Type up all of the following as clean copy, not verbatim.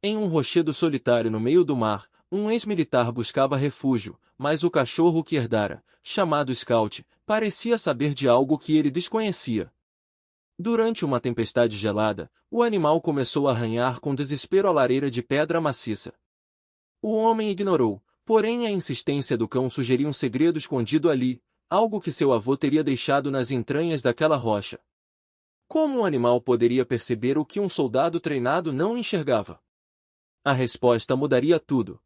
Em um rochedo solitário no meio do mar, um ex-militar buscava refúgio, mas o cachorro que herdara, chamado Scout, parecia saber de algo que ele desconhecia. Durante uma tempestade gelada, o animal começou a arranhar com desespero a lareira de pedra maciça. O homem ignorou, porém a insistência do cão sugeria um segredo escondido ali, algo que seu avô teria deixado nas entranhas daquela rocha. Como um animal poderia perceber o que um soldado treinado não enxergava? A resposta mudaria tudo.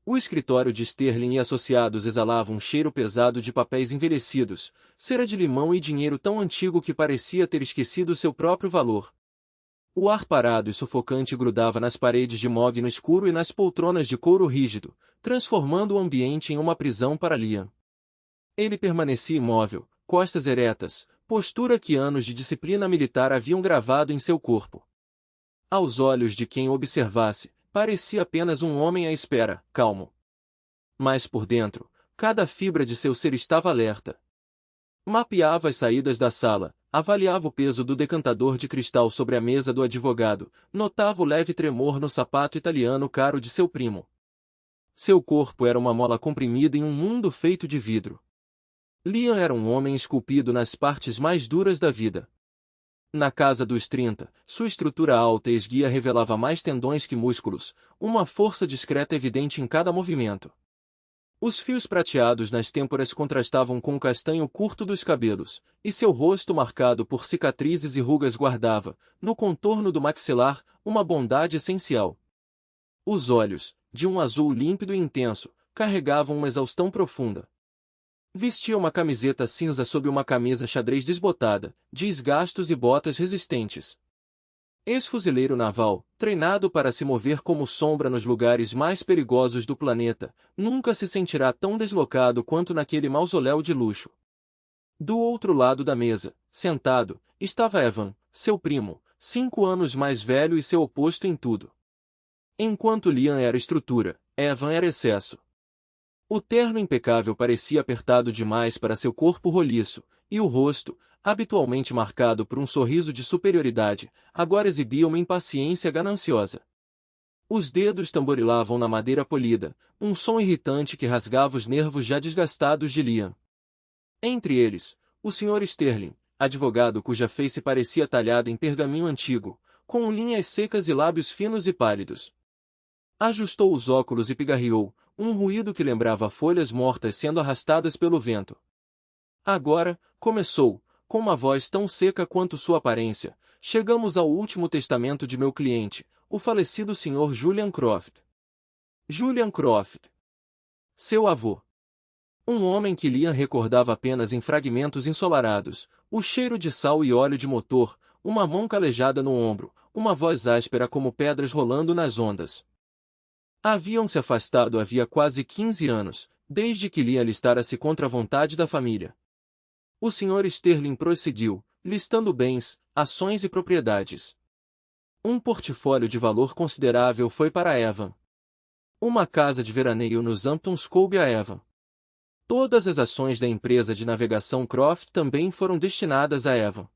O escritório de Sterling e Associados exalava um cheiro pesado de papéis envelhecidos, cera de limão e dinheiro tão antigo que parecia ter esquecido seu próprio valor. O ar parado e sufocante grudava nas paredes de mogno escuro e nas poltronas de couro rígido, transformando o ambiente em uma prisão para Liam. Ele permanecia imóvel, costas eretas, postura que anos de disciplina militar haviam gravado em seu corpo. Aos olhos de quem o observasse, parecia apenas um homem à espera, calmo. Mas por dentro, cada fibra de seu ser estava alerta. Mapeava as saídas da sala, avaliava o peso do decantador de cristal sobre a mesa do advogado, notava o leve tremor no sapato italiano caro de seu primo. Seu corpo era uma mola comprimida em um mundo feito de vidro. Liam era um homem esculpido nas partes mais duras da vida. Na casa dos 30, sua estrutura alta e esguia revelava mais tendões que músculos, uma força discreta evidente em cada movimento. Os fios prateados nas têmporas contrastavam com o castanho curto dos cabelos, e seu rosto marcado por cicatrizes e rugas guardava, no contorno do maxilar, uma bondade essencial. Os olhos, de um azul límpido e intenso, carregavam uma exaustão profunda. Vestia uma camiseta cinza sob uma camisa xadrez desbotada, de esgastos e botas resistentes. Ex-fuzileiro naval, treinado para se mover como sombra nos lugares mais perigosos do planeta, nunca se sentirá tão deslocado quanto naquele mausoléu de luxo. Do outro lado da mesa, sentado, estava Evan, seu primo, 5 anos mais velho e seu oposto em tudo. Enquanto Liam era estrutura, Evan era excesso. O terno impecável parecia apertado demais para seu corpo roliço, e o rosto, habitualmente marcado por um sorriso de superioridade, agora exibia uma impaciência gananciosa. Os dedos tamborilavam na madeira polida, um som irritante que rasgava os nervos já desgastados de Liam. Entre eles, o Sr. Sterling, advogado cuja face parecia talhada em pergaminho antigo, com linhas secas e lábios finos e pálidos. Ajustou os óculos e pigarreou, um ruído que lembrava folhas mortas sendo arrastadas pelo vento. Agora, começou, com uma voz tão seca quanto sua aparência, chegamos ao último testamento de meu cliente, o falecido Sr. Julian Croft. Julian Croft. Seu avô. Um homem que Liam recordava apenas em fragmentos ensolarados, o cheiro de sal e óleo de motor, uma mão calejada no ombro, uma voz áspera como pedras rolando nas ondas. Haviam se afastado havia quase 15 anos, desde que Liam alistara-se contra a vontade da família. O Sr. Sterling prosseguiu, listando bens, ações e propriedades. Um portfólio de valor considerável foi para Evan. Uma casa de veraneio nos Hamptons coube a Evan. Todas as ações da empresa de navegação Croft também foram destinadas a Evan.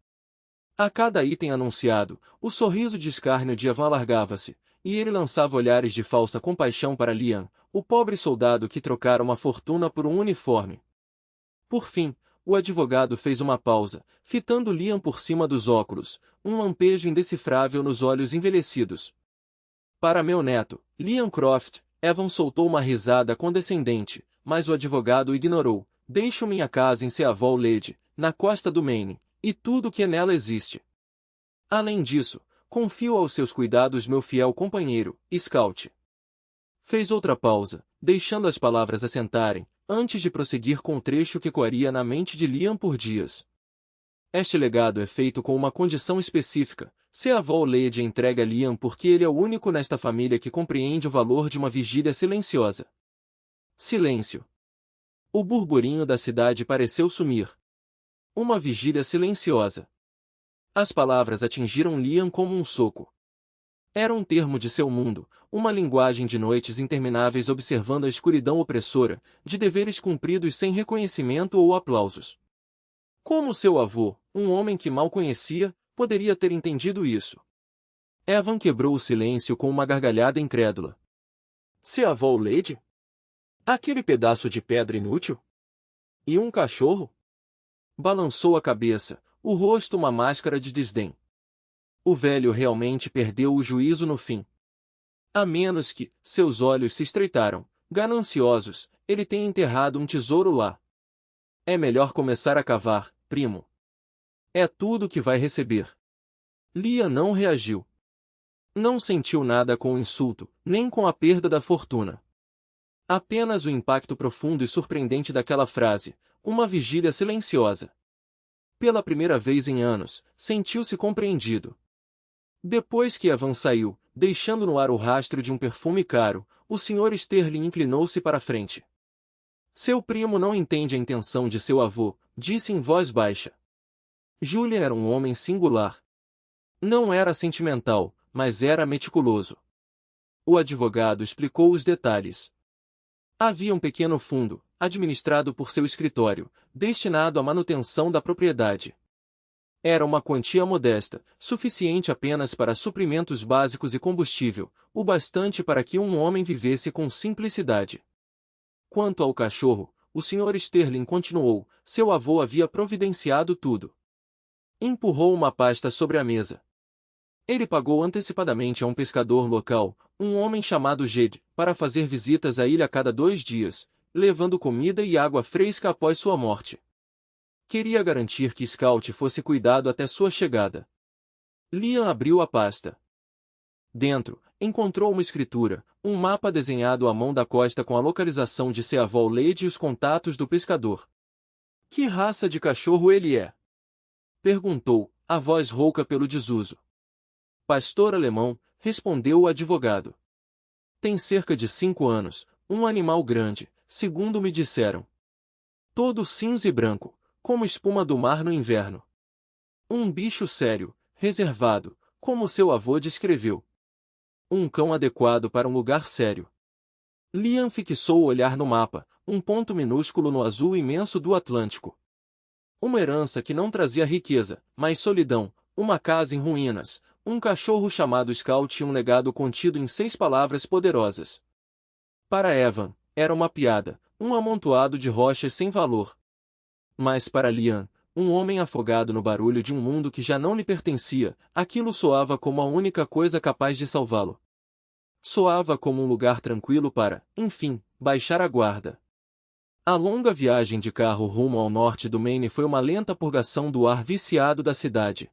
A cada item anunciado, o sorriso de escárnio de Evan alargava-se, e ele lançava olhares de falsa compaixão para Liam, o pobre soldado que trocara uma fortuna por um uniforme. Por fim, o advogado fez uma pausa, fitando Liam por cima dos óculos, um lampejo indecifrável nos olhos envelhecidos. Para meu neto, Liam Croft, Evan soltou uma risada condescendente, mas o advogado o ignorou. Deixo minha casa em Seavall Lade, na costa do Maine, e tudo o que nela existe. Além disso, confio aos seus cuidados meu fiel companheiro, Scout. Fez outra pausa, deixando as palavras assentarem, antes de prosseguir com o trecho que coaria na mente de Liam por dias. Este legado é feito com uma condição específica, Seavall Lade entrega a Liam porque ele é o único nesta família que compreende o valor de uma vigília silenciosa. Silêncio. O burburinho da cidade pareceu sumir. Uma vigília silenciosa. As palavras atingiram Liam como um soco. Era um termo de seu mundo, uma linguagem de noites intermináveis observando a escuridão opressora, de deveres cumpridos sem reconhecimento ou aplausos. Como seu avô, um homem que mal conhecia, poderia ter entendido isso? Evan quebrou o silêncio com uma gargalhada incrédula. Se a avó Lady? Aquele pedaço de pedra inútil? E um cachorro? Balançou a cabeça, o rosto uma máscara de desdém. O velho realmente perdeu o juízo no fim. A menos que, seus olhos se estreitaram, gananciosos, ele tenha enterrado um tesouro lá. É melhor começar a cavar, primo. É tudo que vai receber. Liam não reagiu. Não sentiu nada com o insulto, nem com a perda da fortuna. Apenas o impacto profundo e surpreendente daquela frase, uma vigília silenciosa. Pela primeira vez em anos, sentiu-se compreendido. Depois que Evan saiu, deixando no ar o rastro de um perfume caro, o Sr. Sterling inclinou-se para a frente. Seu primo não entende a intenção de seu avô, disse em voz baixa. Julia era um homem singular. Não era sentimental, mas era meticuloso. O advogado explicou os detalhes. Havia um pequeno fundo, administrado por seu escritório, destinado à manutenção da propriedade. Era uma quantia modesta, suficiente apenas para suprimentos básicos e combustível, o bastante para que um homem vivesse com simplicidade. Quanto ao cachorro, o Sr. Sterling continuou, seu avô havia providenciado tudo. Empurrou uma pasta sobre a mesa. Ele pagou antecipadamente a um pescador local, um homem chamado Jed, para fazer visitas à ilha a cada 2 dias, levando comida e água fresca após sua morte. Queria garantir que Scout fosse cuidado até sua chegada. Liam abriu a pasta. Dentro, encontrou uma escritura, um mapa desenhado à mão da costa com a localização de sua avó Lady e os contatos do pescador. Que raça de cachorro ele é? Perguntou, a voz rouca pelo desuso. Pastor alemão, respondeu o advogado. Tem cerca de 5 anos, um animal grande, segundo me disseram. Todo cinza e branco, como espuma do mar no inverno. Um bicho sério, reservado, como seu avô descreveu. Um cão adequado para um lugar sério. Liam fixou o olhar no mapa, um ponto minúsculo no azul imenso do Atlântico. Uma herança que não trazia riqueza, mas solidão, uma casa em ruínas, um cachorro chamado Scout e um legado contido em 6 palavras poderosas. Para Evan, era uma piada, um amontoado de rochas sem valor. Mas para Liam, um homem afogado no barulho de um mundo que já não lhe pertencia, aquilo soava como a única coisa capaz de salvá-lo. Soava como um lugar tranquilo para, enfim, baixar a guarda. A longa viagem de carro rumo ao norte do Maine foi uma lenta purgação do ar viciado da cidade.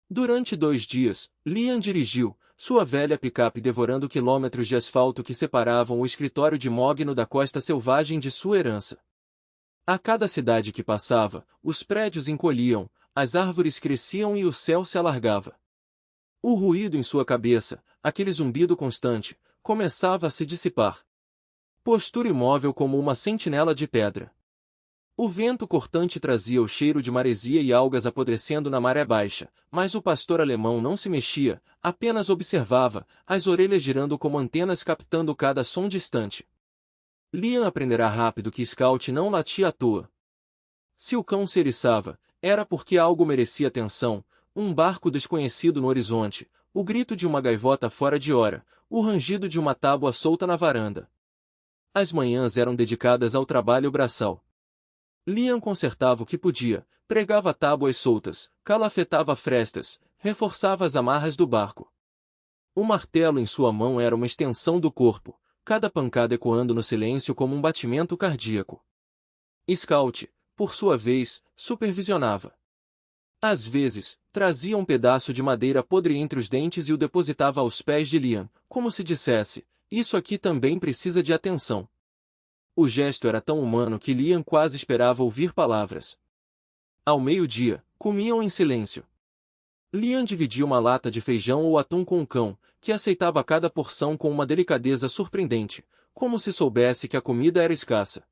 Durante 2 dias, Liam dirigiu, sua velha picape devorando quilômetros de asfalto que separavam o escritório de Mogno da costa selvagem de sua herança. A cada cidade que passava, os prédios encolhiam, as árvores cresciam e o céu se alargava. O ruído em sua cabeça, aquele zumbido constante, começava a se dissipar. Postura imóvel como uma sentinela de pedra. O vento cortante trazia o cheiro de maresia e algas apodrecendo na maré baixa, mas o pastor alemão não se mexia, apenas observava, as orelhas girando como antenas captando cada som distante. Liam aprenderá rápido que Scout não latia à toa. Se o cão se eriçava, era porque algo merecia atenção, um barco desconhecido no horizonte, o grito de uma gaivota fora de hora, o rangido de uma tábua solta na varanda. As manhãs eram dedicadas ao trabalho braçal. Liam consertava o que podia, pregava tábuas soltas, calafetava frestas, reforçava as amarras do barco. O martelo em sua mão era uma extensão do corpo, cada pancada ecoando no silêncio como um batimento cardíaco. Scout, por sua vez, supervisionava. Às vezes, trazia um pedaço de madeira podre entre os dentes e o depositava aos pés de Liam, como se dissesse, isso aqui também precisa de atenção. O gesto era tão humano que Liam quase esperava ouvir palavras. Ao meio-dia, comiam em silêncio. Liam dividia uma lata de feijão ou atum com o cão, que aceitava cada porção com uma delicadeza surpreendente, como se soubesse que a comida era escassa.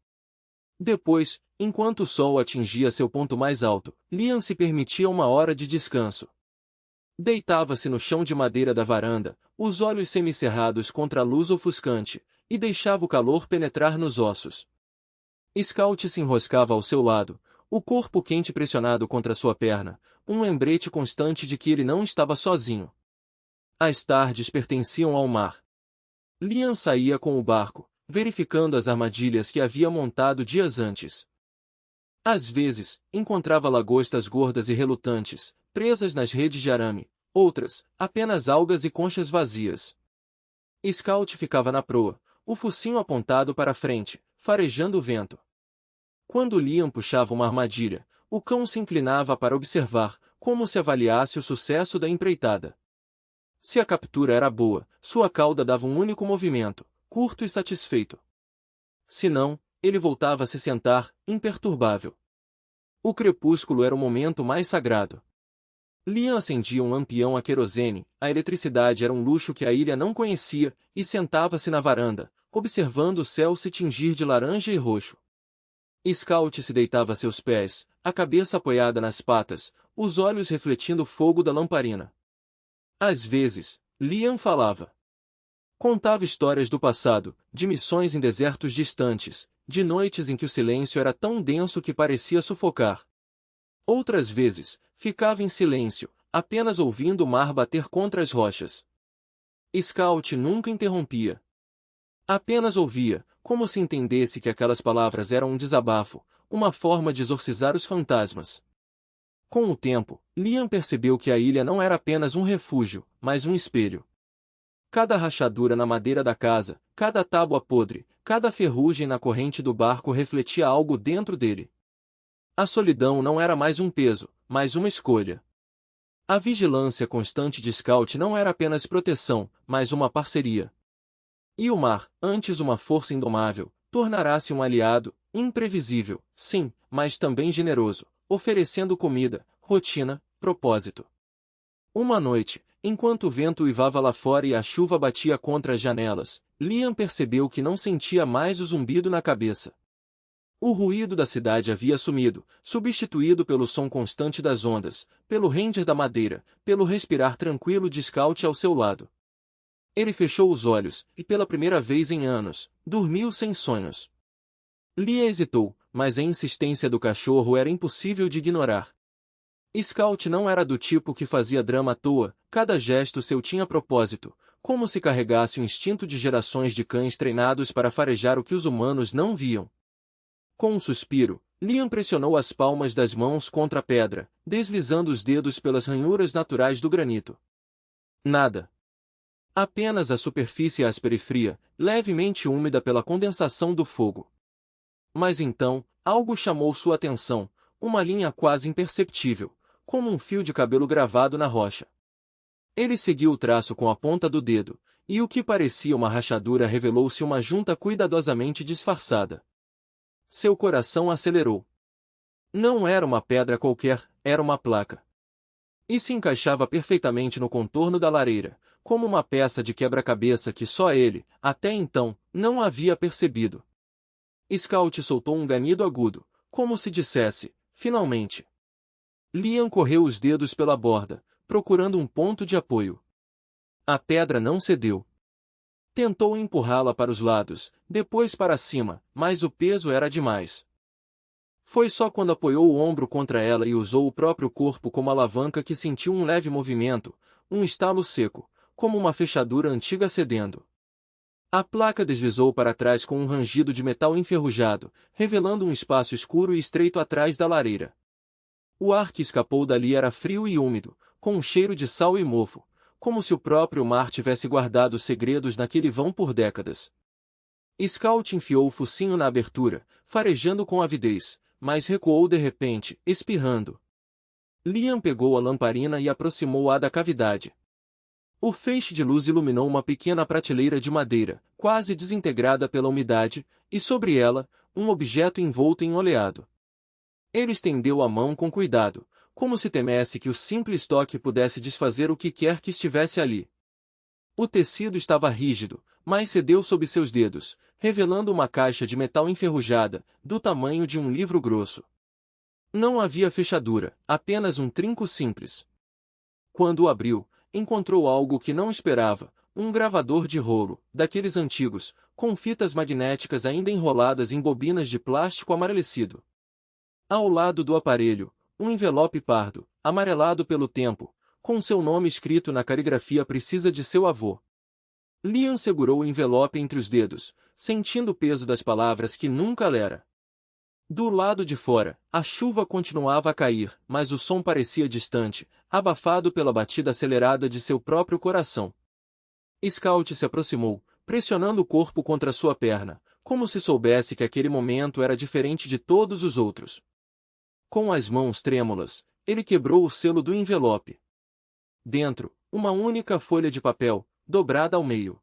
Depois, enquanto o sol atingia seu ponto mais alto, Liam se permitia 1 hora de descanso. Deitava-se no chão de madeira da varanda, os olhos semicerrados contra a luz ofuscante, e deixava o calor penetrar nos ossos. Scout se enroscava ao seu lado, o corpo quente pressionado contra sua perna, um lembrete constante de que ele não estava sozinho. As tardes pertenciam ao mar. Liam saía com o barco, verificando as armadilhas que havia montado dias antes. Às vezes, encontrava lagostas gordas e relutantes, presas nas redes de arame, outras, apenas algas e conchas vazias. Scout ficava na proa, o focinho apontado para a frente, farejando o vento. Quando Liam puxava uma armadilha, o cão se inclinava para observar, como se avaliasse o sucesso da empreitada. Se a captura era boa, sua cauda dava um único movimento, curto e satisfeito. Se não, ele voltava a se sentar, imperturbável. O crepúsculo era o momento mais sagrado. Liam acendia um lampião a querosene, a eletricidade era um luxo que a ilha não conhecia, e sentava-se na varanda, observando o céu se tingir de laranja e roxo. Scout se deitava a seus pés, a cabeça apoiada nas patas, os olhos refletindo o fogo da lamparina. Às vezes, Liam falava. Contava histórias do passado, de missões em desertos distantes, de noites em que o silêncio era tão denso que parecia sufocar. Outras vezes, ficava em silêncio, apenas ouvindo o mar bater contra as rochas. Scout nunca interrompia. Apenas ouvia, como se entendesse que aquelas palavras eram um desabafo, uma forma de exorcizar os fantasmas. Com o tempo, Liam percebeu que a ilha não era apenas um refúgio, mas um espelho. Cada rachadura na madeira da casa, cada tábua podre, cada ferrugem na corrente do barco refletia algo dentro dele. A solidão não era mais um peso, mas uma escolha. A vigilância constante de Scout não era apenas proteção, mas uma parceria. E o mar, antes uma força indomável, tornará-se um aliado, imprevisível, sim, mas também generoso, oferecendo comida, rotina, propósito. Uma noite, enquanto o vento uivava lá fora e a chuva batia contra as janelas, Liam percebeu que não sentia mais o zumbido na cabeça. O ruído da cidade havia sumido, substituído pelo som constante das ondas, pelo render da madeira, pelo respirar tranquilo de Scout ao seu lado. Ele fechou os olhos, e pela primeira vez em anos, dormiu sem sonhos. Liam hesitou, mas a insistência do cachorro era impossível de ignorar. Scout não era do tipo que fazia drama à toa, cada gesto seu tinha propósito, como se carregasse o instinto de gerações de cães treinados para farejar o que os humanos não viam. Com um suspiro, Liam pressionou as palmas das mãos contra a pedra, deslizando os dedos pelas ranhuras naturais do granito. Nada. Apenas a superfície áspera e fria, levemente úmida pela condensação do fogo. Mas então, algo chamou sua atenção, uma linha quase imperceptível, como um fio de cabelo gravado na rocha. Ele seguiu o traço com a ponta do dedo, e o que parecia uma rachadura revelou-se uma junta cuidadosamente disfarçada. Seu coração acelerou. Não era uma pedra qualquer, era uma placa. E se encaixava perfeitamente no contorno da lareira, como uma peça de quebra-cabeça que só ele, até então, não havia percebido. Scout soltou um ganido agudo, como se dissesse, finalmente. Liam correu os dedos pela borda, procurando um ponto de apoio. A pedra não cedeu. Tentou empurrá-la para os lados, depois para cima, mas o peso era demais. Foi só quando apoiou o ombro contra ela e usou o próprio corpo como alavanca que sentiu um leve movimento, um estalo seco, como uma fechadura antiga cedendo. A placa deslizou para trás com um rangido de metal enferrujado, revelando um espaço escuro e estreito atrás da lareira. O ar que escapou dali era frio e úmido, com um cheiro de sal e mofo, como se o próprio mar tivesse guardado segredos naquele vão por décadas. Scout enfiou o focinho na abertura, farejando com avidez, mas recuou de repente, espirrando. Liam pegou a lamparina e aproximou-a da cavidade. O feixe de luz iluminou uma pequena prateleira de madeira, quase desintegrada pela umidade, e sobre ela, um objeto envolto em oleado. Ele estendeu a mão com cuidado, como se temesse que o simples toque pudesse desfazer o que quer que estivesse ali. O tecido estava rígido, mas cedeu sob seus dedos, revelando uma caixa de metal enferrujada, do tamanho de um livro grosso. Não havia fechadura, apenas um trinco simples. Quando o abriu, encontrou algo que não esperava, um gravador de rolo, daqueles antigos, com fitas magnéticas ainda enroladas em bobinas de plástico amarelecido. Ao lado do aparelho, um envelope pardo, amarelado pelo tempo, com seu nome escrito na caligrafia precisa de seu avô. Liam segurou o envelope entre os dedos, sentindo o peso das palavras que nunca lera. Do lado de fora, a chuva continuava a cair, mas o som parecia distante, abafado pela batida acelerada de seu próprio coração. Scout se aproximou, pressionando o corpo contra sua perna, como se soubesse que aquele momento era diferente de todos os outros. Com as mãos trêmulas, ele quebrou o selo do envelope. Dentro, uma única folha de papel, dobrada ao meio.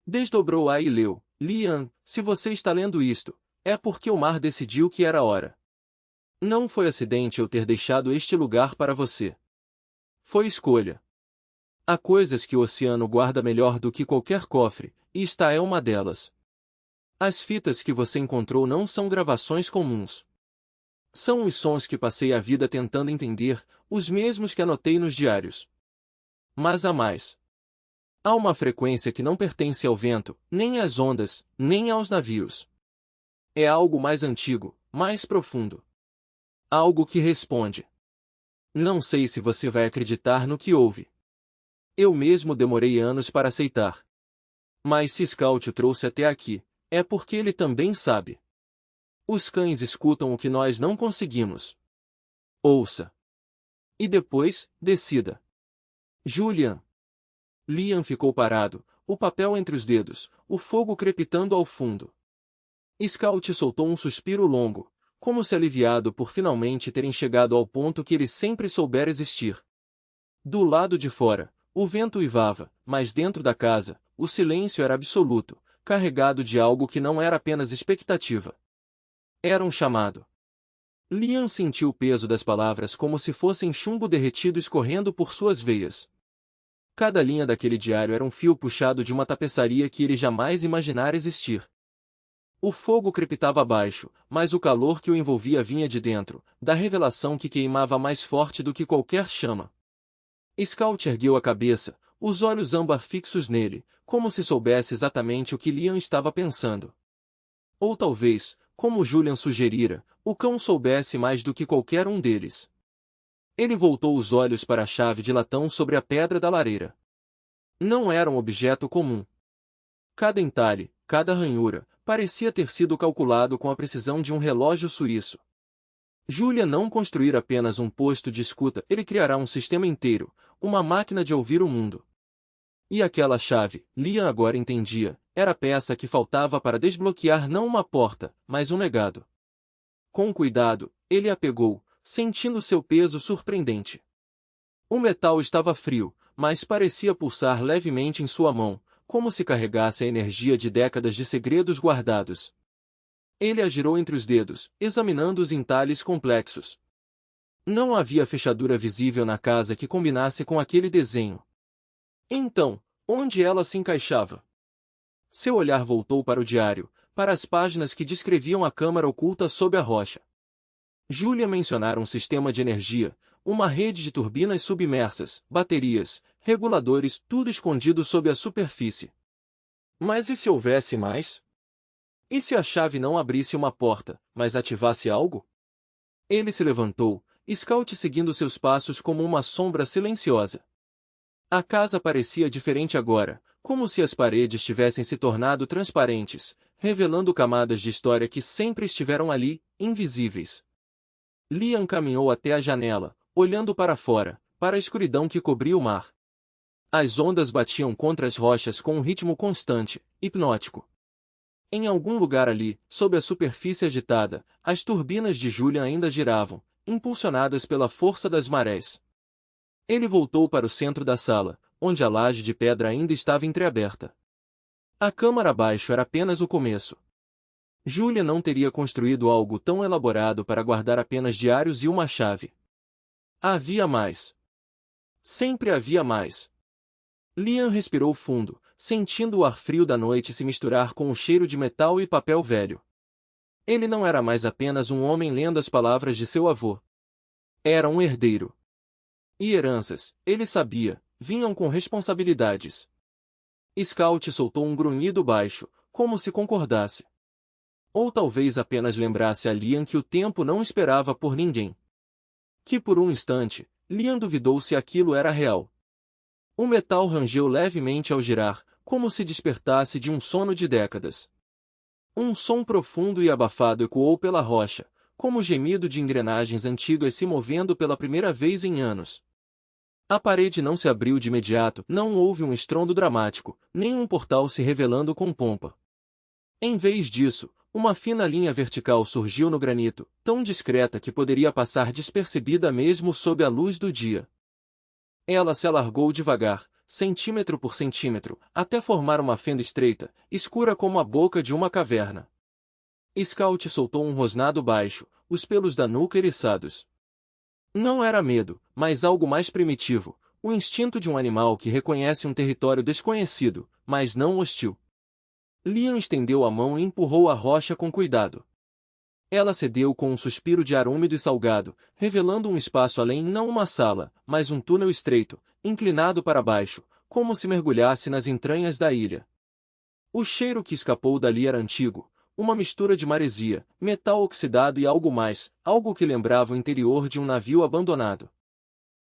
Desdobrou-a e leu: Liam, se você está lendo isto, é porque o mar decidiu que era hora. Não foi acidente eu ter deixado este lugar para você. Foi escolha. Há coisas que o oceano guarda melhor do que qualquer cofre, e esta é uma delas. As fitas que você encontrou não são gravações comuns. São os sons que passei a vida tentando entender, os mesmos que anotei nos diários. Mas há mais. Há uma frequência que não pertence ao vento, nem às ondas, nem aos navios. É algo mais antigo, mais profundo. Algo que responde. Não sei se você vai acreditar no que ouve. Eu mesmo demorei anos para aceitar. Mas se Scout o trouxe até aqui, é porque ele também sabe. Os cães escutam o que nós não conseguimos. Ouça. E depois, decida. Julian. Liam ficou parado, o papel entre os dedos, o fogo crepitando ao fundo. Scout soltou um suspiro longo, como se aliviado por finalmente terem chegado ao ponto que ele sempre soubera existir. Do lado de fora, o vento uivava, mas dentro da casa, o silêncio era absoluto, carregado de algo que não era apenas expectativa. Era um chamado. Liam sentiu o peso das palavras como se fossem chumbo derretido escorrendo por suas veias. Cada linha daquele diário era um fio puxado de uma tapeçaria que ele jamais imaginara existir. O fogo crepitava abaixo, mas o calor que o envolvia vinha de dentro, da revelação que queimava mais forte do que qualquer chama. Scout ergueu a cabeça, os olhos âmbar fixos nele, como se soubesse exatamente o que Liam estava pensando. Ou talvez, como Julian sugerira, o cão soubesse mais do que qualquer um deles. Ele voltou os olhos para a chave de latão sobre a pedra da lareira. Não era um objeto comum. Cada entalhe, cada ranhura, parecia ter sido calculado com a precisão de um relógio suíço. Julian não construirá apenas um posto de escuta, ele criará um sistema inteiro, uma máquina de ouvir o mundo. E aquela chave, Liam agora entendia, era a peça que faltava para desbloquear não uma porta, mas um legado. Com cuidado, ele a pegou, sentindo seu peso surpreendente. O metal estava frio, mas parecia pulsar levemente em sua mão, como se carregasse a energia de décadas de segredos guardados. Ele a girou entre os dedos, examinando os entalhes complexos. Não havia fechadura visível na casa que combinasse com aquele desenho. Então, onde ela se encaixava? Seu olhar voltou para o diário, para as páginas que descreviam a câmara oculta sob a rocha. Julia mencionara um sistema de energia, uma rede de turbinas submersas, baterias, reguladores, tudo escondido sob a superfície. Mas e se houvesse mais? E se a chave não abrisse uma porta, mas ativasse algo? Ele se levantou, Scout seguindo seus passos como uma sombra silenciosa. A casa parecia diferente agora, como se as paredes tivessem se tornado transparentes, revelando camadas de história que sempre estiveram ali, invisíveis. Liam caminhou até a janela, olhando para fora, para a escuridão que cobria o mar. As ondas batiam contra as rochas com um ritmo constante, hipnótico. Em algum lugar ali, sob a superfície agitada, as turbinas de Julian ainda giravam, impulsionadas pela força das marés. Ele voltou para o centro da sala, onde a laje de pedra ainda estava entreaberta. A câmara abaixo era apenas o começo. Julia não teria construído algo tão elaborado para guardar apenas diários e uma chave. Havia mais. Sempre havia mais. Liam respirou fundo, sentindo o ar frio da noite se misturar com o cheiro de metal e papel velho. Ele não era mais apenas um homem lendo as palavras de seu avô. Era um herdeiro. E heranças, ele sabia, vinham com responsabilidades. Scout soltou um grunhido baixo, como se concordasse. Ou talvez apenas lembrasse a Liam que o tempo não esperava por ninguém. Que por um instante, Liam duvidou se aquilo era real. O metal rangeu levemente ao girar, como se despertasse de um sono de décadas. Um som profundo e abafado ecoou pela rocha, como o gemido de engrenagens antigas se movendo pela primeira vez em anos. A parede não se abriu de imediato, não houve um estrondo dramático, nem um portal se revelando com pompa. Em vez disso, uma fina linha vertical surgiu no granito, tão discreta que poderia passar despercebida mesmo sob a luz do dia. Ela se alargou devagar, centímetro por centímetro, até formar uma fenda estreita, escura como a boca de uma caverna. Scout soltou um rosnado baixo, os pelos da nuca eriçados. Não era medo, mas algo mais primitivo, o instinto de um animal que reconhece um território desconhecido, mas não hostil. Liam estendeu a mão e empurrou a rocha com cuidado. Ela cedeu com um suspiro de ar úmido e salgado, revelando um espaço além, não uma sala, mas um túnel estreito, inclinado para baixo, como se mergulhasse nas entranhas da ilha. O cheiro que escapou dali era antigo, uma mistura de maresia, metal oxidado e algo mais, algo que lembrava o interior de um navio abandonado.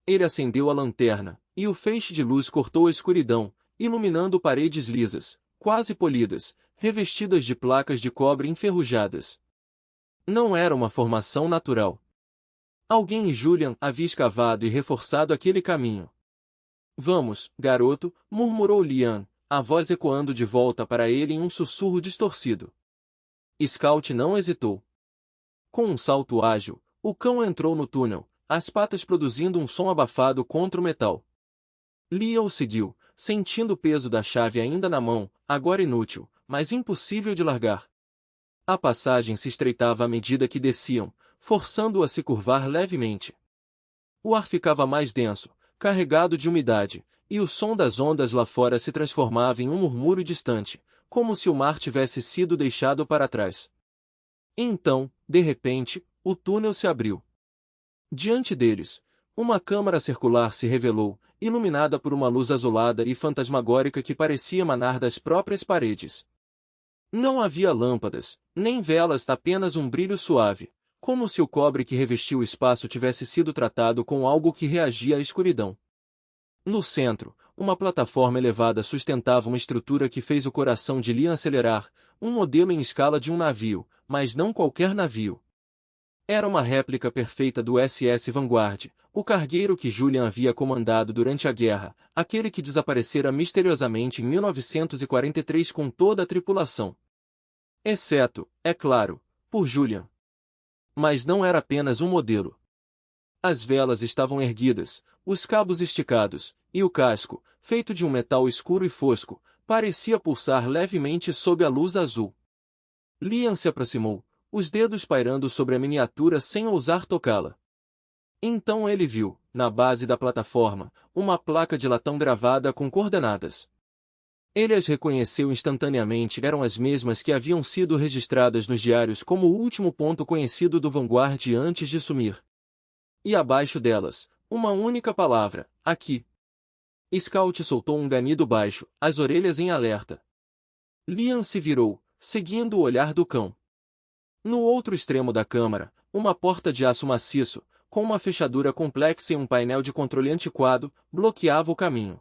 Ele acendeu a lanterna, e o feixe de luz cortou a escuridão, iluminando paredes lisas, quase polidas, revestidas de placas de cobre enferrujadas. Não era uma formação natural. Alguém em Julian havia escavado e reforçado aquele caminho. Vamos, garoto, murmurou Liam, a voz ecoando de volta para ele em um sussurro distorcido. Scout não hesitou. Com um salto ágil, o cão entrou no túnel, as patas produzindo um som abafado contra o metal. Liam o seguiu, sentindo o peso da chave ainda na mão, agora inútil, mas impossível de largar. A passagem se estreitava à medida que desciam, forçando-o a se curvar levemente. O ar ficava mais denso, carregado de umidade, e o som das ondas lá fora se transformava em um murmúrio distante, como se o mar tivesse sido deixado para trás. Então, de repente, o túnel se abriu. Diante deles, uma câmara circular se revelou, iluminada por uma luz azulada e fantasmagórica que parecia emanar das próprias paredes. Não havia lâmpadas, nem velas, apenas um brilho suave, como se o cobre que revestia o espaço tivesse sido tratado com algo que reagia à escuridão. No centro, uma plataforma elevada sustentava uma estrutura que fez o coração de Liam acelerar, um modelo em escala de um navio, mas não qualquer navio. Era uma réplica perfeita do SS Vanguard, o cargueiro que Julian havia comandado durante a guerra, aquele que desaparecera misteriosamente em 1943 com toda a tripulação. Exceto, é claro, por Julian. Mas não era apenas um modelo. As velas estavam erguidas, os cabos esticados, e o casco, feito de um metal escuro e fosco, parecia pulsar levemente sob a luz azul. Liam se aproximou, os dedos pairando sobre a miniatura sem ousar tocá-la. Então ele viu, na base da plataforma, uma placa de latão gravada com coordenadas. Ele as reconheceu instantaneamente, eram as mesmas que haviam sido registradas nos diários como o último ponto conhecido do Vanguard antes de sumir. E abaixo delas, uma única palavra, aqui. Scout soltou um ganido baixo, as orelhas em alerta. Liam se virou, seguindo o olhar do cão. No outro extremo da câmara, uma porta de aço maciço, com uma fechadura complexa e um painel de controle antiquado, bloqueava o caminho.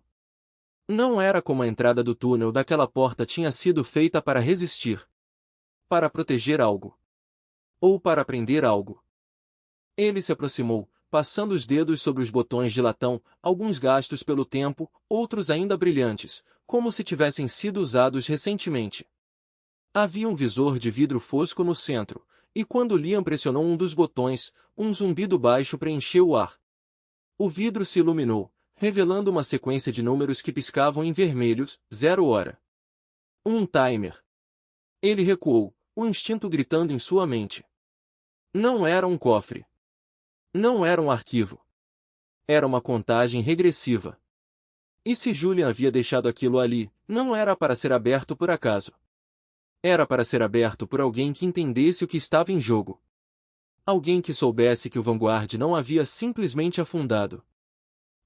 Não era como a entrada do túnel daquela porta tinha sido feita para resistir. Para proteger algo. Ou para prender algo. Ele se aproximou, passando os dedos sobre os botões de latão, alguns gastos pelo tempo, outros ainda brilhantes, como se tivessem sido usados recentemente. Havia um visor de vidro fosco no centro, e quando Liam pressionou um dos botões, um zumbido baixo preencheu o ar. O vidro se iluminou, revelando uma sequência de números que piscavam em vermelhos, 0 hora. Um timer. Ele recuou, o instinto gritando em sua mente. Não era um cofre. Não era um arquivo. Era uma contagem regressiva. E se Julian havia deixado aquilo ali, não era para ser aberto por acaso. Era para ser aberto por alguém que entendesse o que estava em jogo. Alguém que soubesse que o Vanguard não havia simplesmente afundado.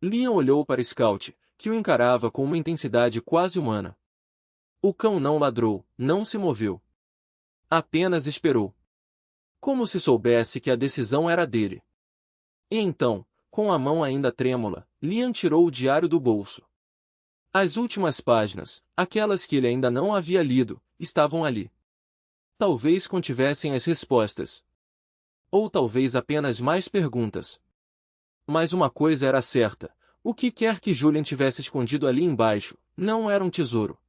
Liam olhou para Scout, que o encarava com uma intensidade quase humana. O cão não ladrou, não se moveu. Apenas esperou. Como se soubesse que a decisão era dele. E então, Com a mão ainda trêmula, Liam tirou o diário do bolso. As últimas páginas, aquelas que ele ainda não havia lido, estavam ali. Talvez contivessem as respostas. Ou talvez apenas mais perguntas. Mas uma coisa era certa: o que quer que Julian tivesse escondido ali embaixo, não era um tesouro.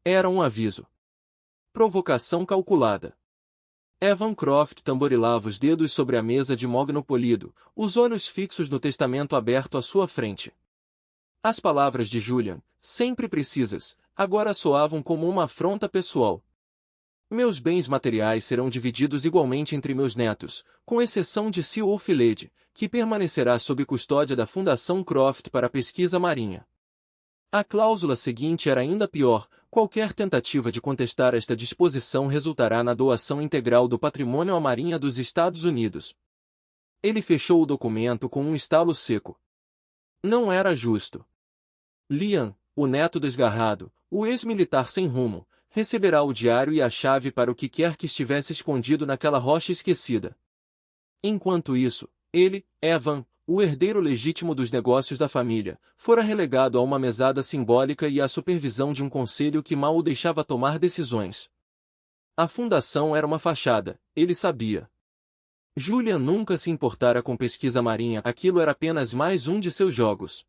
Era um aviso. Provocação calculada. Evan Croft tamborilava os dedos sobre a mesa de mogno polido, os olhos fixos no testamento aberto à sua frente. As palavras de Julian, sempre precisas, agora soavam como uma afronta pessoal. Meus bens materiais serão divididos igualmente entre meus netos, com exceção de Sir Wolflade, que permanecerá sob custódia da Fundação Croft para a pesquisa marinha. A cláusula seguinte era ainda pior: qualquer tentativa de contestar esta disposição resultará na doação integral do patrimônio à Marinha dos Estados Unidos. Ele fechou o documento com um estalo seco. Não era justo. Liam, o neto desgarrado, o ex-militar sem rumo, receberá o diário e a chave para o que quer que estivesse escondido naquela rocha esquecida. Enquanto isso, ele, Evan, o herdeiro legítimo dos negócios da família, fora relegado a uma mesada simbólica e à supervisão de um conselho que mal o deixava tomar decisões. A fundação era uma fachada, ele sabia. Julian nunca se importara com pesquisa marinha, aquilo era apenas mais um de seus jogos.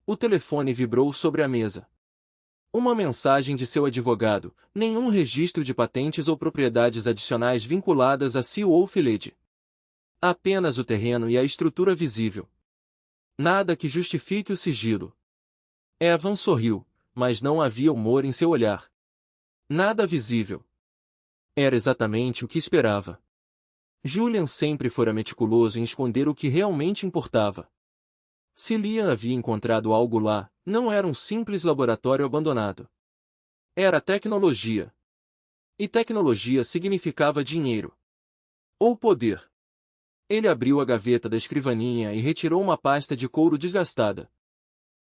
O telefone vibrou sobre a mesa. Uma mensagem de seu advogado: nenhum registro de patentes ou propriedades adicionais vinculadas a Sir Wolflade. Apenas o terreno e a estrutura visível. Nada que justifique o sigilo. Evan sorriu, mas não havia humor em seu olhar. Nada visível. Era exatamente o que esperava. Julian sempre fora meticuloso em esconder o que realmente importava. Se Liam havia encontrado algo lá, não era um simples laboratório abandonado. Era tecnologia. E tecnologia significava dinheiro. Ou poder. Ele abriu a gaveta da escrivaninha e retirou uma pasta de couro desgastada.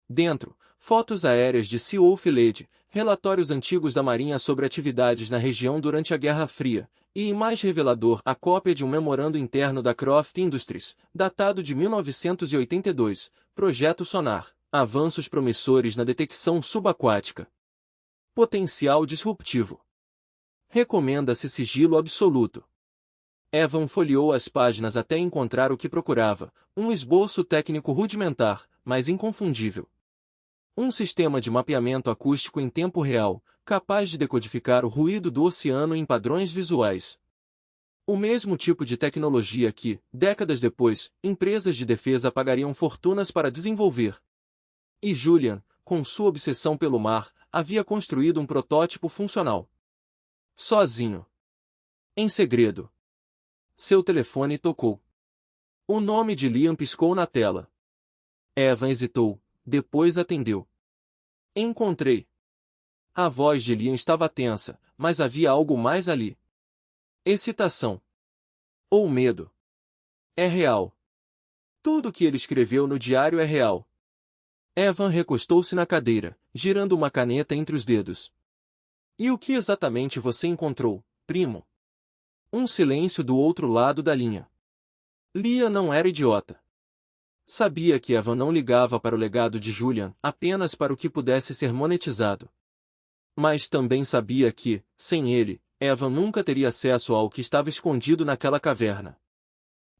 Dentro, fotos aéreas de Sir Wolflade, relatórios antigos da Marinha sobre atividades na região durante a Guerra Fria, e, mais revelador, a cópia de um memorando interno da Croft Industries, datado de 1982, Projeto Sonar, avanços promissores na detecção subaquática. Potencial disruptivo. Recomenda-se sigilo absoluto. Evan folheou as páginas até encontrar o que procurava: um esboço técnico rudimentar, mas inconfundível. Um sistema de mapeamento acústico em tempo real, capaz de decodificar o ruído do oceano em padrões visuais. O mesmo tipo de tecnologia que, décadas depois, empresas de defesa pagariam fortunas para desenvolver. E Julian, com sua obsessão pelo mar, havia construído um protótipo funcional. Sozinho. Em segredo. Seu telefone tocou. O nome de Liam piscou na tela. Evan hesitou, depois atendeu. Encontrei. A voz de Liam estava tensa, mas havia algo mais ali. Excitação. Ou medo. É real. Tudo o que ele escreveu no diário é real. Evan recostou-se na cadeira, girando uma caneta entre os dedos. E o que exatamente você encontrou, primo? Um silêncio do outro lado da linha. Liam não era idiota. Sabia que Evan não ligava para o legado de Julian apenas para o que pudesse ser monetizado. Mas também sabia que, sem ele, Evan nunca teria acesso ao que estava escondido naquela caverna.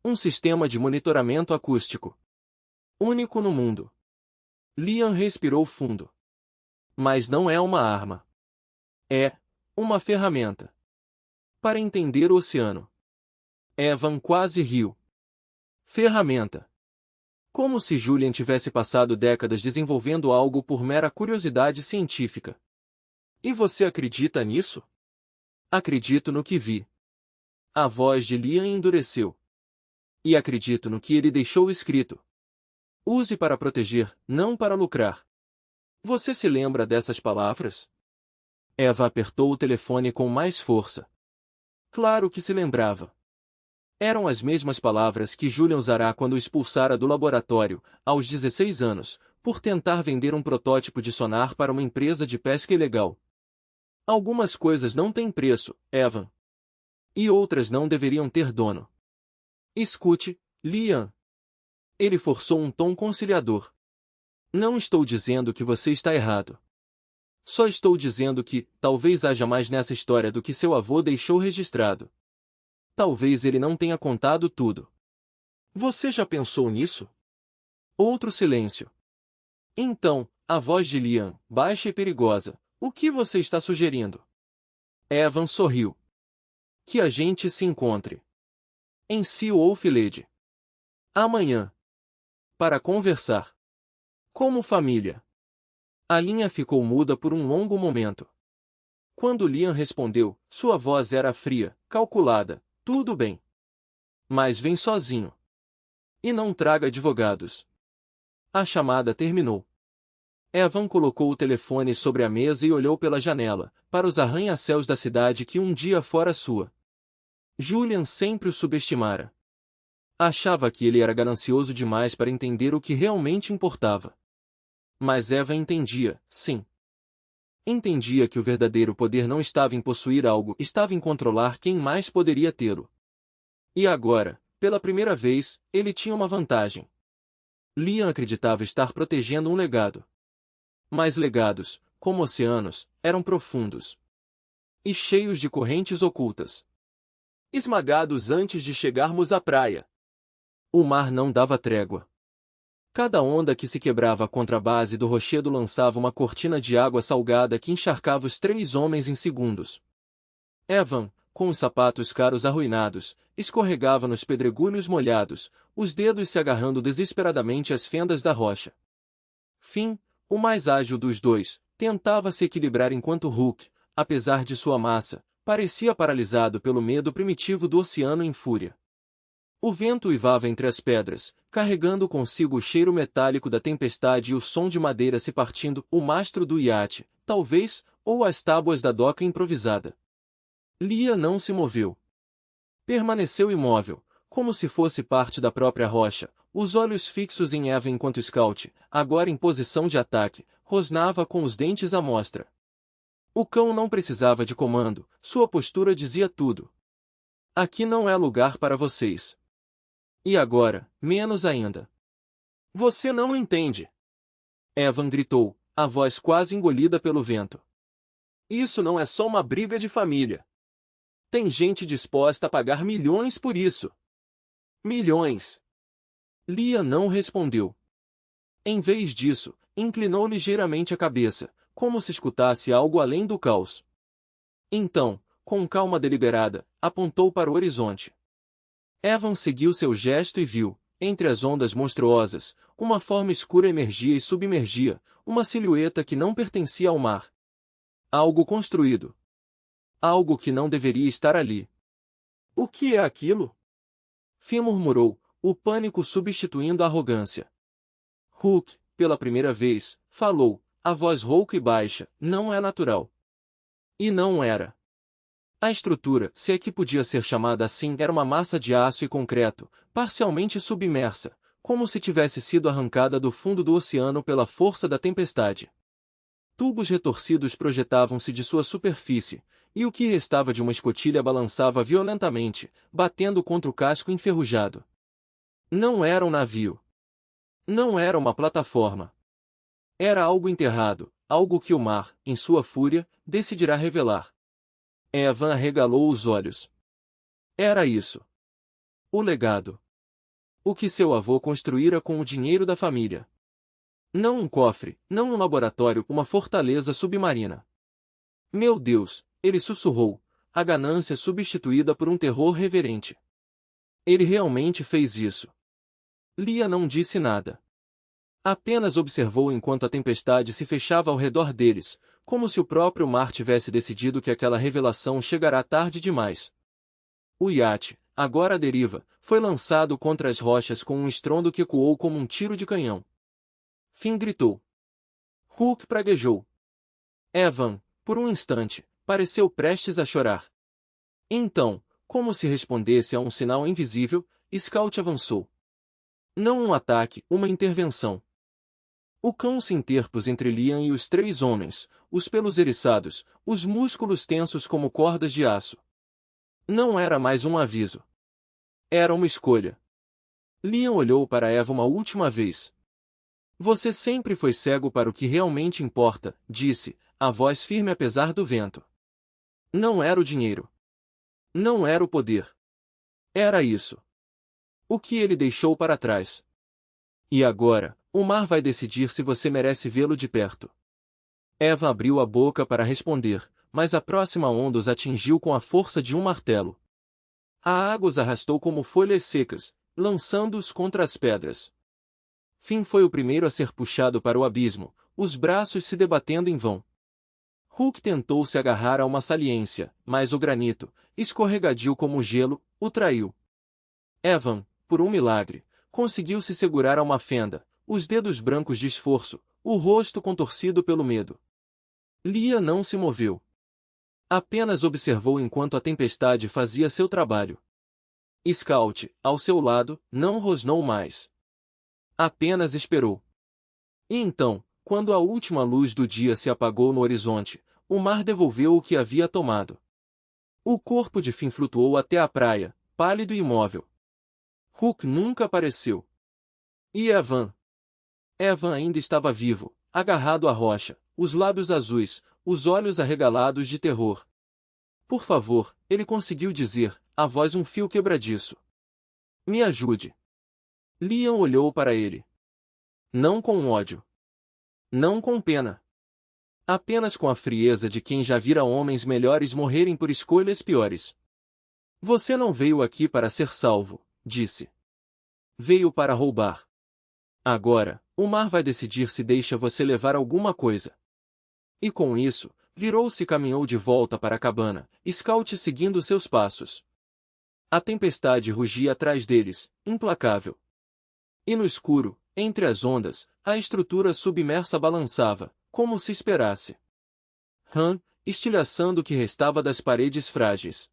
Um sistema de monitoramento acústico. Único no mundo. Liam respirou fundo. Mas não é uma arma. É uma ferramenta. Para entender o oceano. Evan quase riu. Ferramenta. Como se Julian tivesse passado décadas desenvolvendo algo por mera curiosidade científica. E você acredita nisso? Acredito no que vi. A voz de Liam endureceu. E acredito no que ele deixou escrito. Use para proteger, não para lucrar. Você se lembra dessas palavras? Eva apertou o telefone com mais força. Claro que se lembrava. Eram as mesmas palavras que Julian usará quando o expulsara do laboratório, aos 16 anos, por tentar vender um protótipo de sonar para uma empresa de pesca ilegal. Algumas coisas não têm preço, Evan. E outras não deveriam ter dono. Escute, Liam. Ele forçou um tom conciliador. Não estou dizendo que você está errado. Só estou dizendo que, talvez haja mais nessa história do que seu avô deixou registrado. Talvez ele não tenha contado tudo. Você já pensou nisso? Outro silêncio. Então, a voz de Liam, baixa e perigosa. O que você está sugerindo? Evan sorriu. Que a gente se encontre. Em Seawolf Lodge. Amanhã. Para conversar. Como família. A linha ficou muda por um longo momento. Quando Liam respondeu, sua voz era fria, calculada. Tudo bem. Mas vem sozinho. E não traga advogados. A chamada terminou. Evan colocou o telefone sobre a mesa e olhou pela janela, para os arranha-céus da cidade que um dia fora sua. Julian sempre o subestimara. Achava que ele era ganancioso demais para entender o que realmente importava. Mas Evan entendia, sim. Entendia que o verdadeiro poder não estava em possuir algo, estava em controlar quem mais poderia tê-lo. E agora, pela primeira vez, ele tinha uma vantagem. Liam acreditava estar protegendo um legado. Mas legados, como oceanos, eram profundos. E cheios de correntes ocultas. Esmagados antes de chegarmos à praia. O mar não dava trégua. Cada onda que se quebrava contra a base do rochedo lançava uma cortina de água salgada que encharcava os 3 homens em segundos. Evan, com os sapatos caros arruinados, escorregava nos pedregulhos molhados, os dedos se agarrando desesperadamente às fendas da rocha. Finn, o mais ágil dos dois, tentava se equilibrar enquanto Hook, apesar de sua massa, parecia paralisado pelo medo primitivo do oceano em fúria. O vento uivava entre as pedras, carregando consigo o cheiro metálico da tempestade e o som de madeira se partindo, o mastro do iate, talvez, ou as tábuas da doca improvisada. Liam não se moveu. Permaneceu imóvel, como se fosse parte da própria rocha, os olhos fixos em Evan enquanto Scout, agora em posição de ataque, rosnava com os dentes à mostra. O cão não precisava de comando, sua postura dizia tudo. Aqui não é lugar para vocês. E agora, menos ainda. Você não entende. Evan gritou, a voz quase engolida pelo vento. Isso não é só uma briga de família. Tem gente disposta a pagar milhões por isso. Milhões. Liam não respondeu. Em vez disso, inclinou ligeiramente a cabeça, como se escutasse algo além do caos. Então, com calma deliberada, apontou para o horizonte. Evan seguiu seu gesto e viu, entre as ondas monstruosas, uma forma escura emergia e submergia, uma silhueta que não pertencia ao mar. Algo construído. Algo que não deveria estar ali. O que é aquilo? Finn murmurou, o pânico substituindo a arrogância. Hook, pela primeira vez, falou, a voz rouca e baixa, não é natural. E não era. A estrutura, se é que podia ser chamada assim, era uma massa de aço e concreto, parcialmente submersa, como se tivesse sido arrancada do fundo do oceano pela força da tempestade. Tubos retorcidos projetavam-se de sua superfície, e o que restava de uma escotilha balançava violentamente, batendo contra o casco enferrujado. Não era um navio. Não era uma plataforma. Era algo enterrado, algo que o mar, em sua fúria, decidirá revelar. Evan arregalou os olhos. Era isso. O legado. O que seu avô construíra com o dinheiro da família. Não um cofre, não um laboratório, uma fortaleza submarina. Meu Deus, ele sussurrou, a ganância substituída por um terror reverente. Ele realmente fez isso. Liam não disse nada. Apenas observou enquanto a tempestade se fechava ao redor deles, como se o próprio mar tivesse decidido que aquela revelação chegará tarde demais. O iate, agora à deriva, foi lançado contra as rochas com um estrondo que ecoou como um tiro de canhão. Finn gritou. Hook praguejou. Evan, por um instante, pareceu prestes a chorar. Então, como se respondesse a um sinal invisível, Scout avançou. Não um ataque, uma intervenção. O cão se interpôs entre Liam e os 3 homens, os pelos eriçados, os músculos tensos como cordas de aço. Não era mais um aviso. Era uma escolha. Liam olhou para Eva uma última vez. Você sempre foi cego para o que realmente importa, disse, a voz firme apesar do vento. Não era o dinheiro. Não era o poder. Era isso. O que ele deixou para trás. E agora, o mar vai decidir se você merece vê-lo de perto. Eva abriu a boca para responder, mas a próxima onda os atingiu com a força de um martelo. A água os arrastou como folhas secas, lançando-os contra as pedras. Finn foi o primeiro a ser puxado para o abismo, os braços se debatendo em vão. Hulk tentou se agarrar a uma saliência, mas o granito, escorregadio como gelo, o traiu. Evan, por um milagre, conseguiu se segurar a uma fenda, os dedos brancos de esforço, o rosto contorcido pelo medo. Lia não se moveu. Apenas observou enquanto a tempestade fazia seu trabalho. Scout, ao seu lado, não rosnou mais. Apenas esperou. E então, quando a última luz do dia se apagou no horizonte, o mar devolveu o que havia tomado. O corpo de Finn flutuou até a praia, pálido e imóvel. Hulk nunca apareceu. E Evan? Evan ainda estava vivo, agarrado à rocha, os lábios azuis, os olhos arregalados de terror. Por favor, ele conseguiu dizer, a voz um fio quebradiço. Me ajude. Liam olhou para ele. Não com ódio. Não com pena. Apenas com a frieza de quem já vira homens melhores morrerem por escolhas piores. Você não veio aqui para ser salvo, disse. Veio para roubar. Agora, o mar vai decidir se deixa você levar alguma coisa. E com isso, virou-se e caminhou de volta para a cabana, Scout seguindo seus passos. A tempestade rugia atrás deles, implacável. E no escuro, entre as ondas, a estrutura submersa balançava, como se esperasse. Estilhaçando o que restava das paredes frágeis.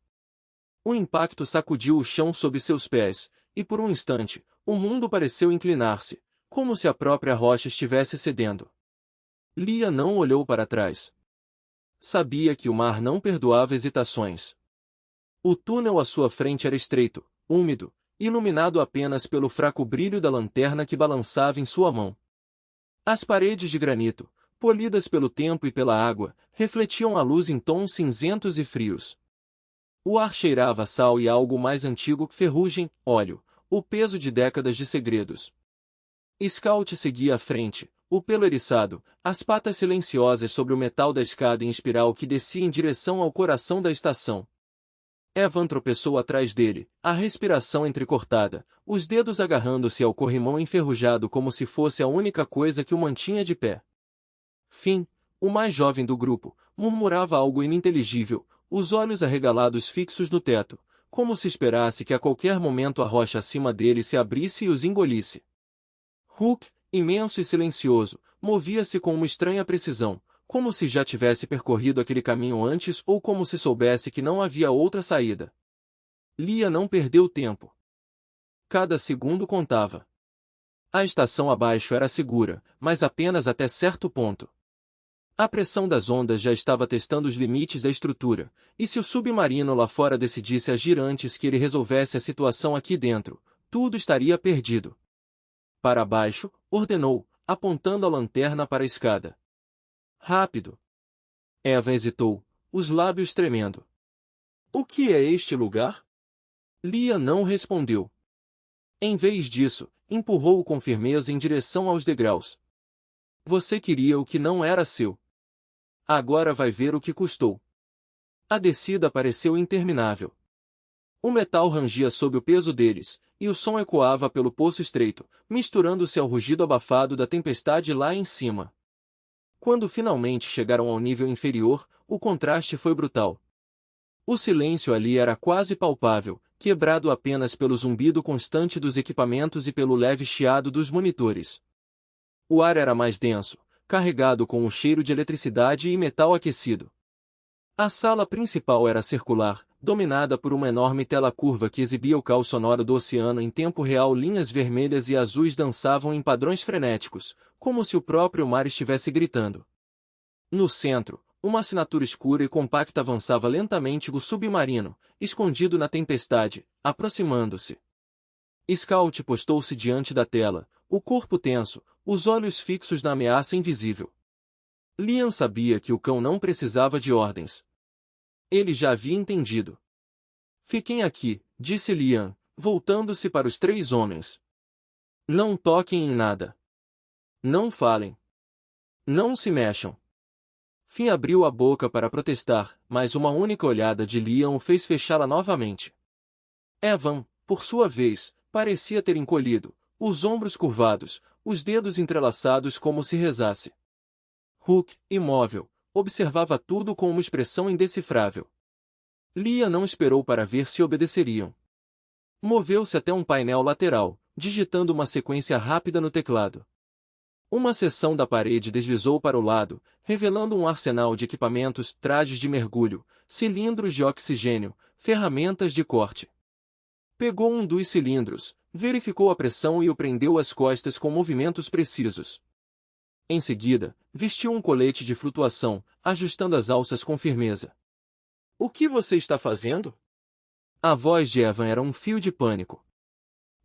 O impacto sacudiu o chão sob seus pés, e por um instante, o mundo pareceu inclinar-se, como se a própria rocha estivesse cedendo. Lia não olhou para trás. Sabia que o mar não perdoava hesitações. O túnel à sua frente era estreito, úmido, iluminado apenas pelo fraco brilho da lanterna que balançava em sua mão. As paredes de granito, polidas pelo tempo e pela água, refletiam a luz em tons cinzentos e frios. O ar cheirava a sal e algo mais antigo que ferrugem, óleo, o peso de décadas de segredos. Scout seguia à frente, o pelo eriçado, as patas silenciosas sobre o metal da escada em espiral que descia em direção ao coração da estação. Evan tropeçou atrás dele, a respiração entrecortada, os dedos agarrando-se ao corrimão enferrujado como se fosse a única coisa que o mantinha de pé. Finn, o mais jovem do grupo, murmurava algo ininteligível, os olhos arregalados fixos no teto, como se esperasse que a qualquer momento a rocha acima dele se abrisse e os engolisse. Hulk, imenso e silencioso, movia-se com uma estranha precisão, como se já tivesse percorrido aquele caminho antes ou como se soubesse que não havia outra saída. Lia não perdeu tempo. Cada segundo contava. A estação abaixo era segura, mas apenas até certo ponto. A pressão das ondas já estava testando os limites da estrutura, e se o submarino lá fora decidisse agir antes que ele resolvesse a situação aqui dentro, tudo estaria perdido. Para baixo, ordenou, apontando a lanterna para a escada. Rápido. Eva hesitou, os lábios tremendo. O que é este lugar? Lia não respondeu. Em vez disso, empurrou-o com firmeza em direção aos degraus. Você queria o que não era seu. Agora vai ver o que custou. A descida pareceu interminável. O metal rangia sob o peso deles, e o som ecoava pelo poço estreito, misturando-se ao rugido abafado da tempestade lá em cima. Quando finalmente chegaram ao nível inferior, o contraste foi brutal. O silêncio ali era quase palpável, quebrado apenas pelo zumbido constante dos equipamentos e pelo leve chiado dos monitores. O ar era mais denso, carregado com o cheiro de eletricidade e metal aquecido. A sala principal era circular, dominada por uma enorme tela curva que exibia o caos sonoro do oceano em tempo real. Linhas vermelhas e azuis dançavam em padrões frenéticos, como se o próprio mar estivesse gritando. No centro, uma assinatura escura e compacta avançava lentamente o submarino, escondido na tempestade, aproximando-se. Scout postou-se diante da tela, o corpo tenso, os olhos fixos na ameaça invisível. Liam sabia que o cão não precisava de ordens. Ele já havia entendido. Fiquem aqui, disse Liam, voltando-se para os 3 homens. Não toquem em nada. Não falem. Não se mexam. Finn abriu a boca para protestar, mas uma única olhada de Liam o fez fechá-la novamente. Evan, por sua vez, parecia ter encolhido, os ombros curvados, os dedos entrelaçados como se rezasse. Hook, imóvel, observava tudo com uma expressão indecifrável. Liam não esperou para ver se obedeceriam. Moveu-se até um painel lateral, digitando uma sequência rápida no teclado. Uma seção da parede deslizou para o lado, revelando um arsenal de equipamentos, trajes de mergulho, cilindros de oxigênio, ferramentas de corte. Pegou um dos cilindros, verificou a pressão e o prendeu às costas com movimentos precisos. Em seguida, vestiu um colete de flutuação, ajustando as alças com firmeza. — O que você está fazendo? A voz de Evan era um fio de pânico.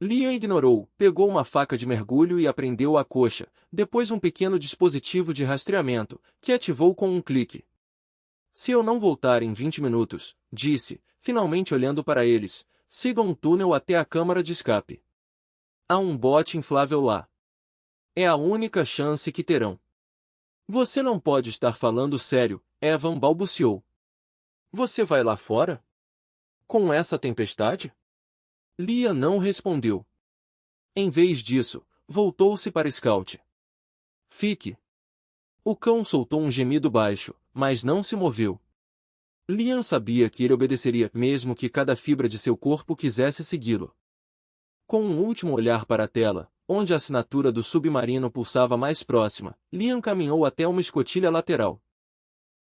Liam ignorou, pegou uma faca de mergulho e a prendeu à coxa, depois um pequeno dispositivo de rastreamento, que ativou com um clique. Se eu não voltar em 20 minutos, disse, finalmente olhando para eles, sigam um túnel até a câmara de escape. Há um bote inflável lá. É a única chance que terão. Você não pode estar falando sério, Evan balbuciou. Você vai lá fora? Com essa tempestade? Liam não respondeu. Em vez disso, voltou-se para Scout. Fique. O cão soltou um gemido baixo, mas não se moveu. Liam sabia que ele obedeceria, mesmo que cada fibra de seu corpo quisesse segui-lo. Com um último olhar para a tela, onde a assinatura do submarino pulsava mais próxima, Liam caminhou até uma escotilha lateral.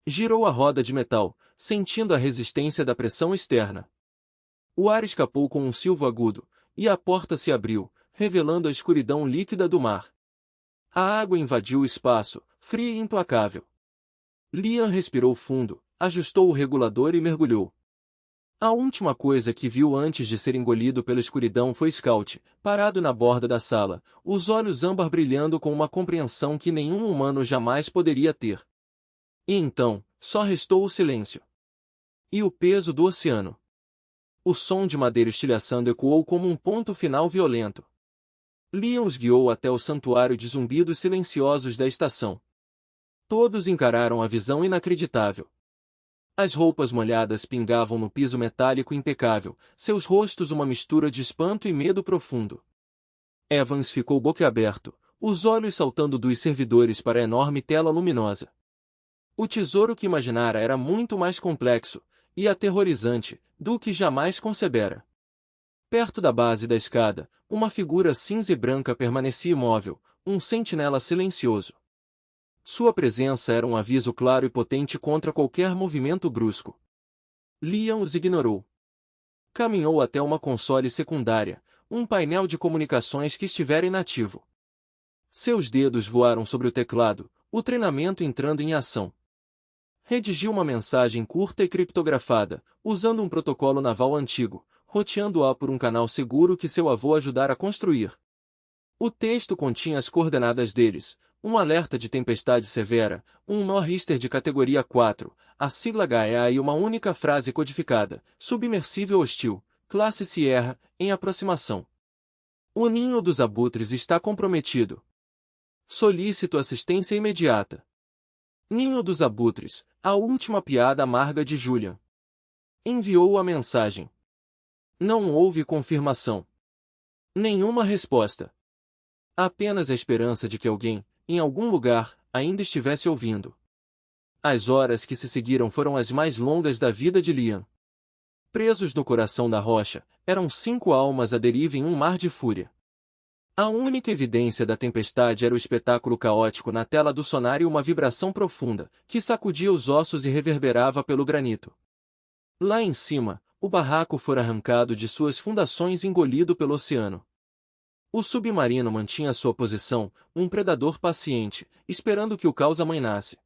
Girou a roda de metal, sentindo a resistência da pressão externa. O ar escapou com um silvo agudo, e a porta se abriu, revelando a escuridão líquida do mar. A água invadiu o espaço, fria e implacável. Liam respirou fundo, ajustou o regulador e mergulhou. A última coisa que viu antes de ser engolido pela escuridão foi Scout, parado na borda da sala, os olhos âmbar brilhando com uma compreensão que nenhum humano jamais poderia ter. E então, só restou o silêncio. E o peso do oceano. O som de madeira estilhaçando ecoou como um ponto final violento. Liam os guiou até o santuário de zumbidos silenciosos da estação. Todos encararam a visão inacreditável. As roupas molhadas pingavam no piso metálico impecável, seus rostos uma mistura de espanto e medo profundo. Evans ficou boquiaberto, os olhos saltando dos servidores para a enorme tela luminosa. O tesouro que imaginara era muito mais complexo e aterrorizante do que jamais concebera. Perto da base da escada, uma figura cinza e branca permanecia imóvel, um sentinela silencioso. Sua presença era um aviso claro e potente contra qualquer movimento brusco. Liam os ignorou. Caminhou até uma console secundária, um painel de comunicações que estivera inativo. Seus dedos voaram sobre o teclado, o treinamento entrando em ação. Redigiu uma mensagem curta e criptografada, usando um protocolo naval antigo, roteando-a por um canal seguro que seu avô ajudara a construir. O texto continha as coordenadas deles, um alerta de tempestade severa, um nor'easter de categoria 4, a sigla HEA e uma única frase codificada, submersível hostil, classe Sierra, em aproximação. O ninho dos abutres está comprometido. Solicito assistência imediata. Ninho dos abutres, a última piada amarga de Julian. Enviou a mensagem. Não houve confirmação. Nenhuma resposta. Apenas a esperança de que alguém, em algum lugar, ainda estivesse ouvindo. As horas que se seguiram foram as mais longas da vida de Liam. Presos no coração da rocha, eram 5 almas à deriva em um mar de fúria. A única evidência da tempestade era o espetáculo caótico na tela do sonar e uma vibração profunda, que sacudia os ossos e reverberava pelo granito. Lá em cima, o barraco fora arrancado de suas fundações e engolido pelo oceano. O submarino mantinha sua posição, um predador paciente, esperando que o caos amainasse.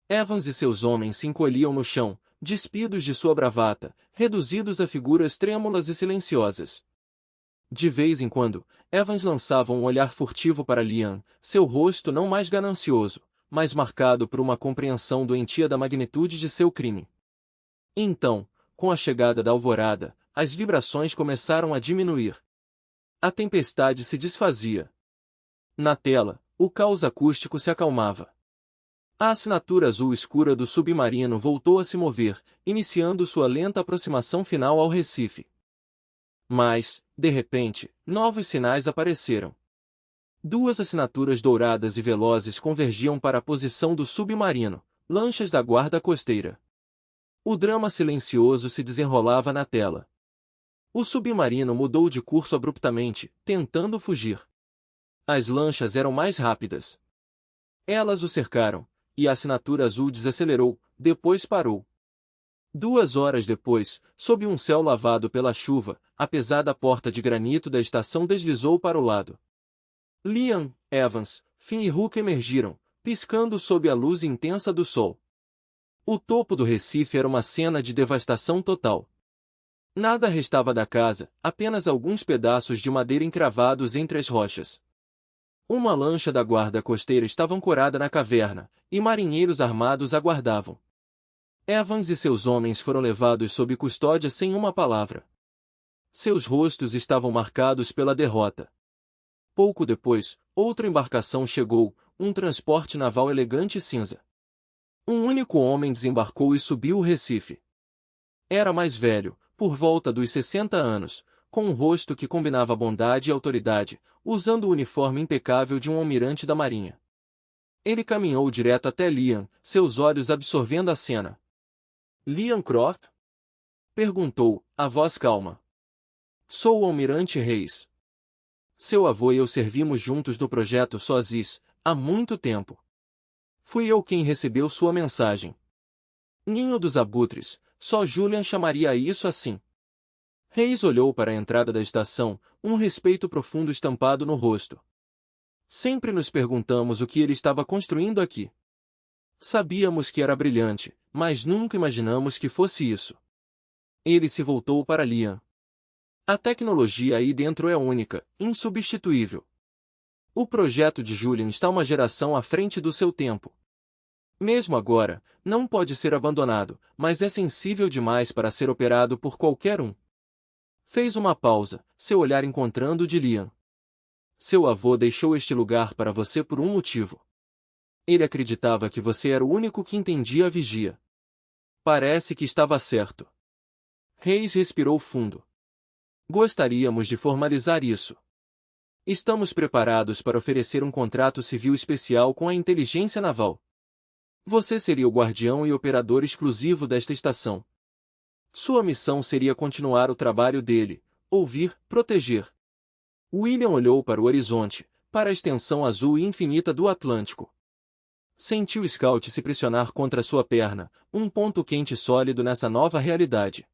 Evans e seus homens se encolhiam no chão, despidos de sua bravata, reduzidos a figuras trêmulas e silenciosas. De vez em quando, Evans lançava um olhar furtivo para Liam, seu rosto não mais ganancioso, mas marcado por uma compreensão doentia da magnitude de seu crime. Então, com a chegada da alvorada, as vibrações começaram a diminuir. A tempestade se desfazia. Na tela, o caos acústico se acalmava. A assinatura azul escura do submarino voltou a se mover, iniciando sua lenta aproximação final ao Recife. Mas, de repente, novos sinais apareceram. Duas assinaturas douradas e velozes convergiam para a posição do submarino, lanchas da guarda costeira. O drama silencioso se desenrolava na tela. O submarino mudou de curso abruptamente, tentando fugir. As lanchas eram mais rápidas. Elas o cercaram, e a assinatura azul desacelerou, depois parou. 2 horas depois, sob um céu lavado pela chuva, a pesada porta de granito da estação deslizou para o lado. Liam, Evans, Finn e Hook emergiram, piscando sob a luz intensa do sol. O topo do Recife era uma cena de devastação total. Nada restava da casa, apenas alguns pedaços de madeira encravados entre as rochas. Uma lancha da guarda costeira estava ancorada na caverna, e marinheiros armados aguardavam. Evans e seus homens foram levados sob custódia sem uma palavra. Seus rostos estavam marcados pela derrota. Pouco depois, outra embarcação chegou, um transporte naval elegante cinza. Um único homem desembarcou e subiu o Recife. Era mais velho, por volta dos 60 anos, com um rosto que combinava bondade e autoridade, usando o uniforme impecável de um almirante da marinha. Ele caminhou direto até Liam, seus olhos absorvendo a cena. "Liam Croft?" perguntou, a voz calma. "Sou o almirante Reis. Seu avô e eu servimos juntos no projeto SOSIS, há muito tempo. Fui eu quem recebeu sua mensagem. Ninho dos abutres, só Julian chamaria isso assim." Reis olhou para a entrada da estação, um respeito profundo estampado no rosto. "Sempre nos perguntamos o que ele estava construindo aqui. Sabíamos que era brilhante, mas nunca imaginamos que fosse isso." Ele se voltou para Liam. "A tecnologia aí dentro é única, insubstituível. O projeto de Julian está uma geração à frente do seu tempo. Mesmo agora, não pode ser abandonado, mas é sensível demais para ser operado por qualquer um." Fez uma pausa, seu olhar encontrando o de Liam. "Seu avô deixou este lugar para você por um motivo. Ele acreditava que você era o único que entendia a vigia. Parece que estava certo." Reis respirou fundo. "Gostaríamos de formalizar isso. Estamos preparados para oferecer um contrato civil especial com a inteligência naval. Você seria o guardião e operador exclusivo desta estação. Sua missão seria continuar o trabalho dele, ouvir, proteger." William olhou para o horizonte, para a extensão azul e infinita do Atlântico. Sentiu Scout se pressionar contra sua perna, um ponto quente sólido nessa nova realidade.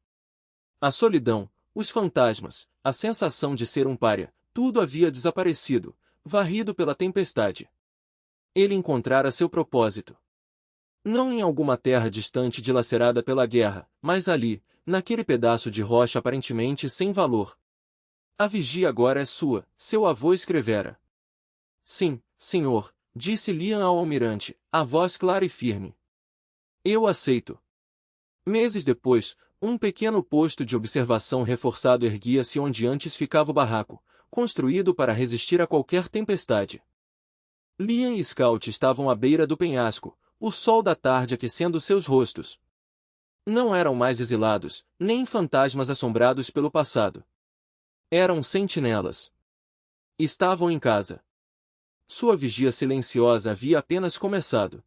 A solidão, os fantasmas, a sensação de ser um pária, tudo havia desaparecido, varrido pela tempestade. Ele encontrara seu propósito. Não em alguma terra distante dilacerada pela guerra, mas ali, naquele pedaço de rocha aparentemente sem valor. "A vigia agora é sua", seu avô escrevera. "Sim, senhor", disse Liam ao almirante, a voz clara e firme. "Eu aceito." Meses depois, um pequeno posto de observação reforçado erguia-se onde antes ficava o barraco, construído para resistir a qualquer tempestade. Liam e Scout estavam à beira do penhasco, o sol da tarde aquecendo seus rostos. Não eram mais exilados, nem fantasmas assombrados pelo passado. Eram sentinelas. Estavam em casa. Sua vigia silenciosa havia apenas começado.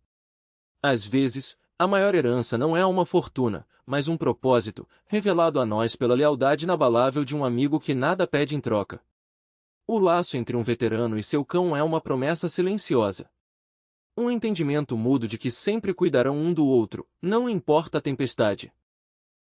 Às vezes, a maior herança não é uma fortuna, mas um propósito, revelado a nós pela lealdade inabalável de um amigo que nada pede em troca. O laço entre um veterano e seu cão é uma promessa silenciosa. Um entendimento mudo de que sempre cuidarão um do outro, não importa a tempestade.